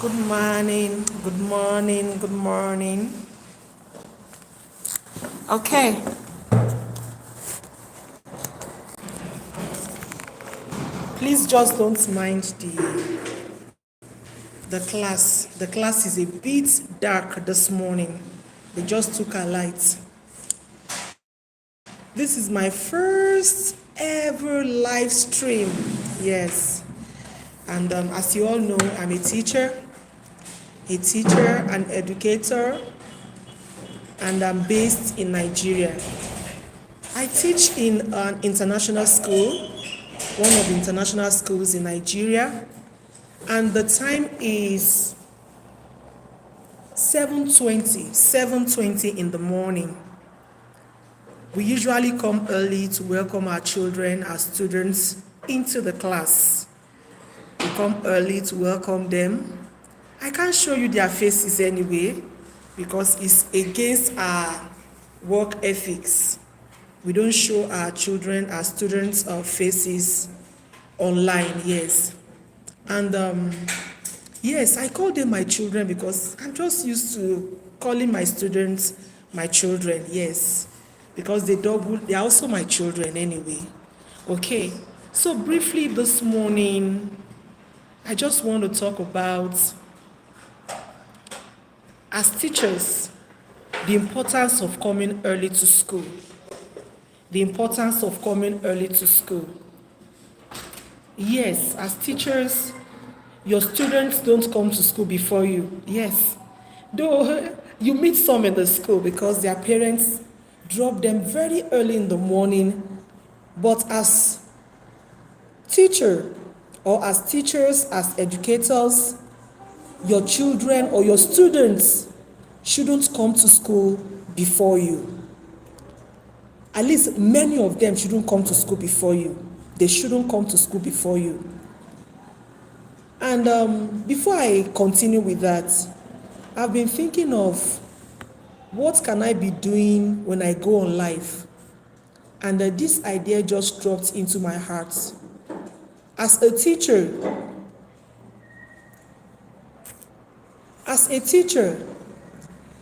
Good morning, good morning, good morning. Okay, please just don't mind the class. The class is a bit dark this morning. They just took our lights. This is my first ever live stream. Yes. And as you all know, I'm a teacher, an educator, and I'm based in Nigeria. I teach in an international school, one of the international schools in Nigeria, and the time is 7:20 in the morning. We usually come early to welcome our children, our students into the class. We come early to welcome them. I can't show you their faces anyway because it's against our work ethics. We don't show our children, our students' faces online, yes. And yes, I call them my children because I'm just used to calling my students my children, yes. Because they are also my children anyway. Okay, so briefly this morning, I just want to talk about, as teachers, the importance of coming early to school. The importance of coming early to school. Yes, as teachers, your students don't come to school before you. Yes. Though you meet some in the school because their parents drop them very early in the morning. But as teachers, as educators, your children or your students shouldn't come to school before you. At least many of them shouldn't come to school before you. They shouldn't come to school before you. And before I continue with that, I've been thinking of what can I be doing when I go on live? And this idea just dropped into my heart. As a teacher,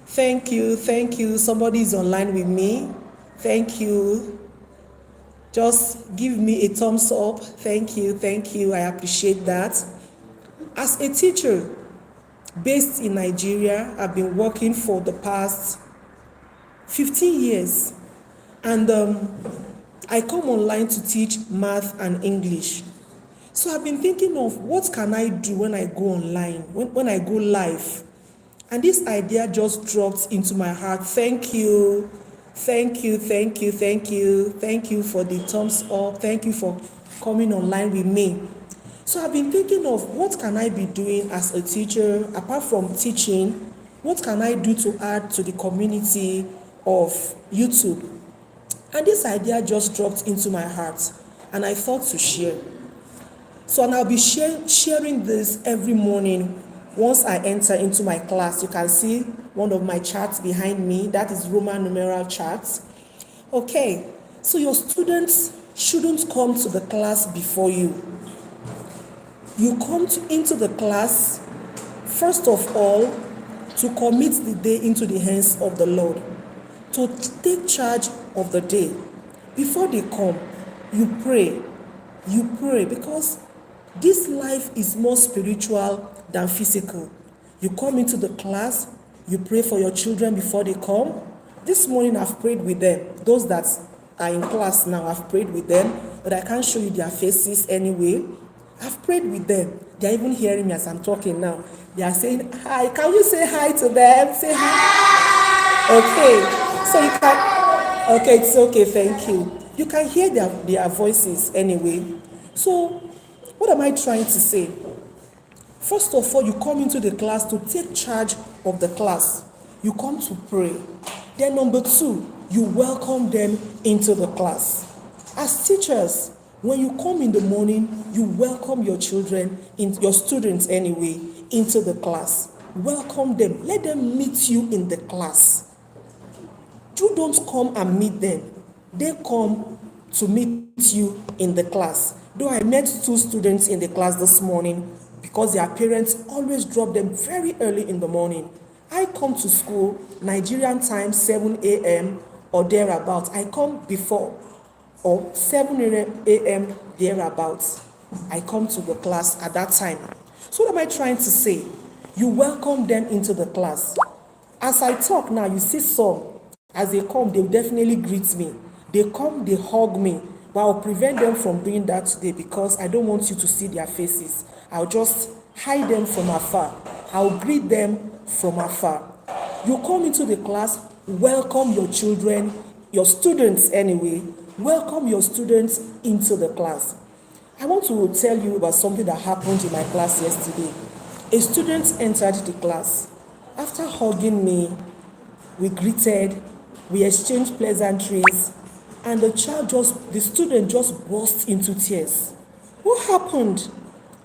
thank you. Somebody is online with me. Thank you. Just give me a thumbs up. Thank you. I appreciate that. As a teacher based in Nigeria, I've been working for the past 15 years. And I come online to teach math and English. So I've been thinking of what can I do when I go online, when I go live. And this idea just dropped into my heart. Thank you. Thank you for the thumbs up. Thank you for coming online with me. So I've been thinking of what can I be doing as a teacher, apart from teaching, what can I do to add to the community of YouTube? And this idea just dropped into my heart, and I thought to share. So and I'll be sharing this every morning. Once I enter into my class, you can see one of my charts behind me. That is Roman numeral charts. Okay, so your students shouldn't come to the class before you. You come into the class, first of all, to commit the day into the hands of the Lord, to take charge of the day. Before they come, you pray because this life is more spiritual than physical. You come into the class, you pray for your children before they come. This morning I've prayed with them. Those that are in class now, I've prayed with them, but I can't show you their faces anyway. I've prayed with them. They're even hearing me as I'm talking now. They are saying hi. Can you say hi to them? Say hi. Okay. So you can. Okay, it's okay. Thank you. You can hear their voices anyway. So what am I trying to say? First of all, you come into the class to take charge of the class. You come to pray. Then number two, you welcome them into the class. As teachers, when you come in the morning, you welcome your children, your students anyway, into the class. Welcome them. Let them meet you in the class. You don't come and meet them. They come to meet you in the class. Though I met 2 students in the class this morning because their parents always drop them very early in the morning. I come to school, Nigerian time, 7 a.m. or thereabouts. I come before, or 7 a.m. thereabouts. I come to the class at that time. So what am I trying to say? You welcome them into the class. As I talk now, you see some, as they come, they definitely greet me. They come, they hug me. But I'll prevent them from doing that today because I don't want you to see their faces. I'll just hide them from afar. I'll greet them from afar. You come into the class, welcome your children, your students anyway, welcome your students into the class. I want to tell you about something that happened in my class yesterday. A student entered the class. After hugging me, we greeted, we exchanged pleasantries, and the student just burst into tears. What happened?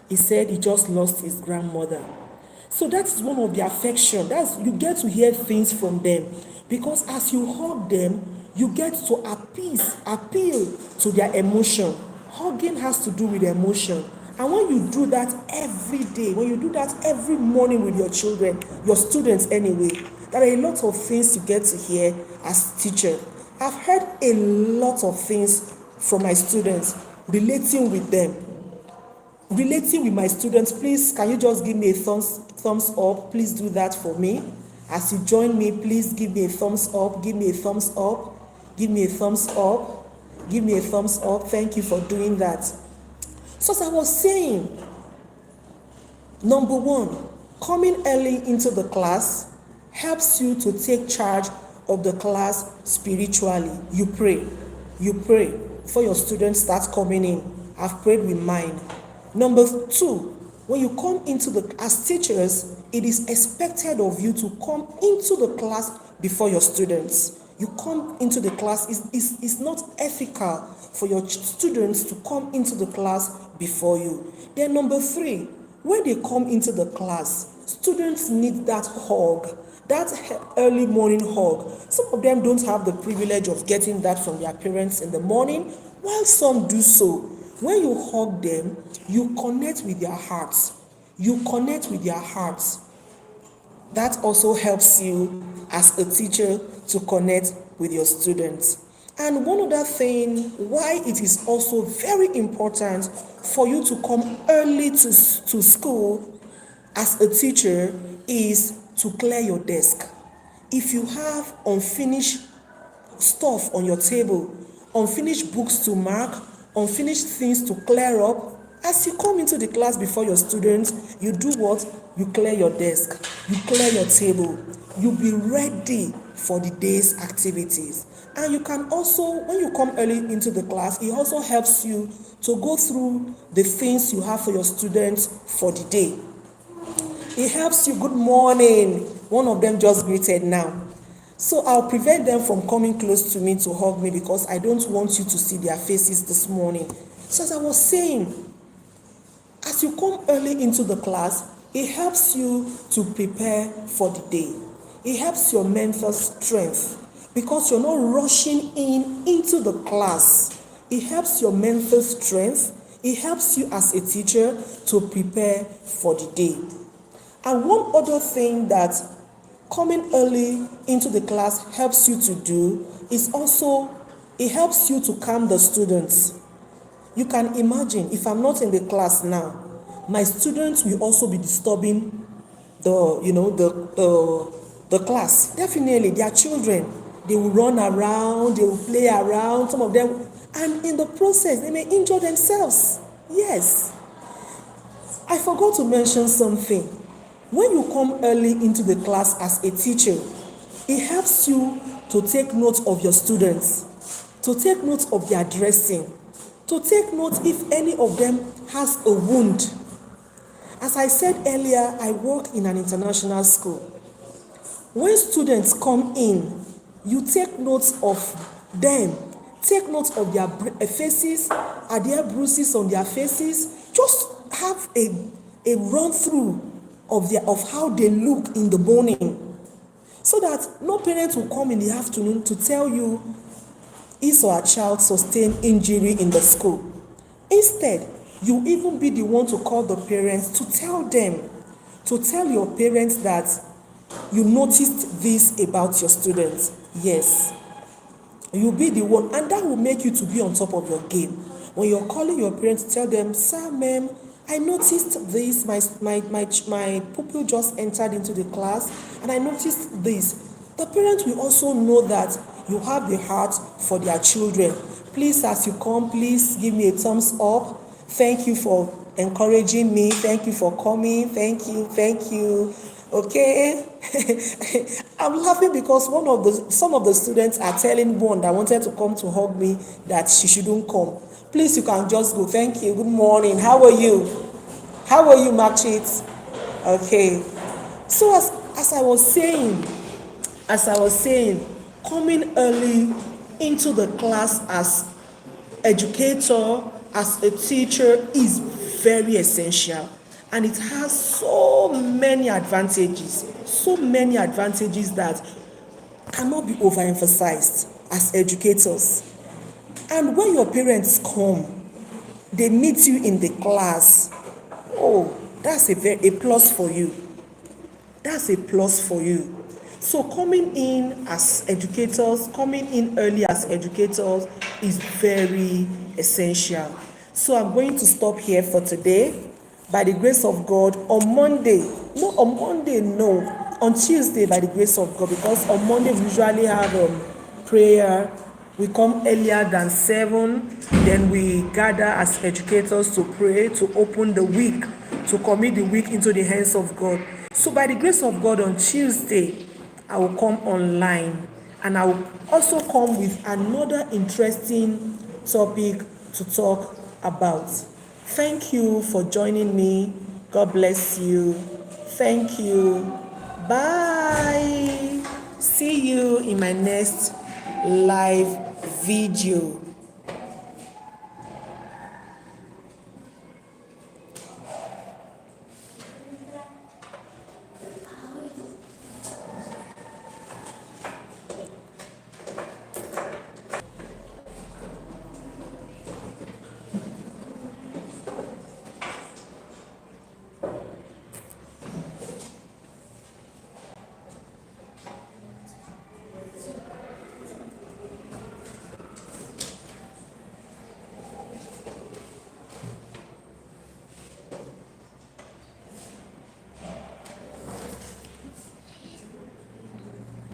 He said he just lost his grandmother. So that's one of the affection. You get to hear things from them, because as you hug them, you get to appeal to their emotion. Hugging has to do with emotion. And when you do that every day, when you do that every morning with your children, your students anyway, there are a lot of things you get to hear as teacher. I've heard a lot of things from my students, relating with them. Relating with my students, please, can you just give me a thumbs up? Please do that for me. As you join me, please give me a thumbs up, give me a thumbs up, give me a thumbs up, give me a thumbs up. Thank you for doing that. So as I was saying, number one, coming early into the class helps you to take charge of the class spiritually. You pray before your students start coming in. I've prayed with mine. Number two, when you come as teachers, it is expected of you to come into the class before your students. You come into the class, it's not ethical for your students to come into the class before you. Then number three, when they come into the class, students need that hug, that early morning hug. Some of them don't have the privilege of getting that from their parents in the morning, while some do so. When you hug them, you connect with their hearts. You connect with their hearts. That also helps you as a teacher to connect with your students. And one other thing, why it is also very important for you to come early to school as a teacher is to clear your desk. If you have unfinished stuff on your table, unfinished books to mark, unfinished things to clear up, as you come into the class before your students, you do what? You clear your desk, you clear your table, you be ready for the day's activities. And you can also, when you come early into the class, it also helps you to go through the things you have for your students for the day. It helps you. Good morning. One of them just greeted now. So I'll prevent them from coming close to me to hug me because I don't want you to see their faces this morning. So as I was saying, as you come early into the class, it helps you to prepare for the day. It helps your mental strength because you're not rushing into the class. It helps your mental strength. It helps you as a teacher to prepare for the day. And one other thing that coming early into the class helps you to do is also, it helps you to calm the students. You can imagine, if I'm not in the class now, my students will also be disturbing the class. Definitely, their children, they will run around, they will play around, some of them, and in the process, they may injure themselves. Yes. I forgot to mention something. When you come early into the class as a teacher, it helps you to take note of your students, to take note of their dressing, to take note if any of them has a wound. As I said earlier, I work in an international school. When students come in, you take notes of them. Take note of their faces. Are there bruises on their faces? Just have a run through of how they look in the morning, so that no parent will come in the afternoon to tell you his or her child sustained injury in the school. Instead, You even be the one to call the parents to tell your parents that you noticed this about your students. Yes, you'll be the one, and that will make you to be on top of your game. When you're calling your parents, tell them, sir, ma'am, I noticed this, my pupil just entered into the class, and I noticed this. The parents will also know that you have the heart for their children. Please, as you come, please give me a thumbs up. Thank you for encouraging me. Thank you for coming. Thank you. Okay. I'm laughing because some of the students are telling one that wanted to come to hug me that she shouldn't come. Please, you can just go. Thank you. Good morning. How are you? How are you, Machit? Okay. So as I was saying, coming early into the class as educator, as a teacher is very essential, and it has so many advantages that cannot be overemphasized as educators. And when your parents come, they meet you in the class, oh, that's a plus for you. That's a plus for you. So coming in as educators, coming in early as educators is very essential. So I'm going to stop here for today. By the grace of God, on Tuesday, by the grace of God, because on Monday we usually have prayer. We come earlier than 7, then we gather as educators to pray, to open the week, to commit the week into the hands of God. So by the grace of God, on Tuesday, I will come online, and I will also come with another interesting topic to talk about. Thank you for joining me. God bless you. Thank you. Bye. See you in my next live video.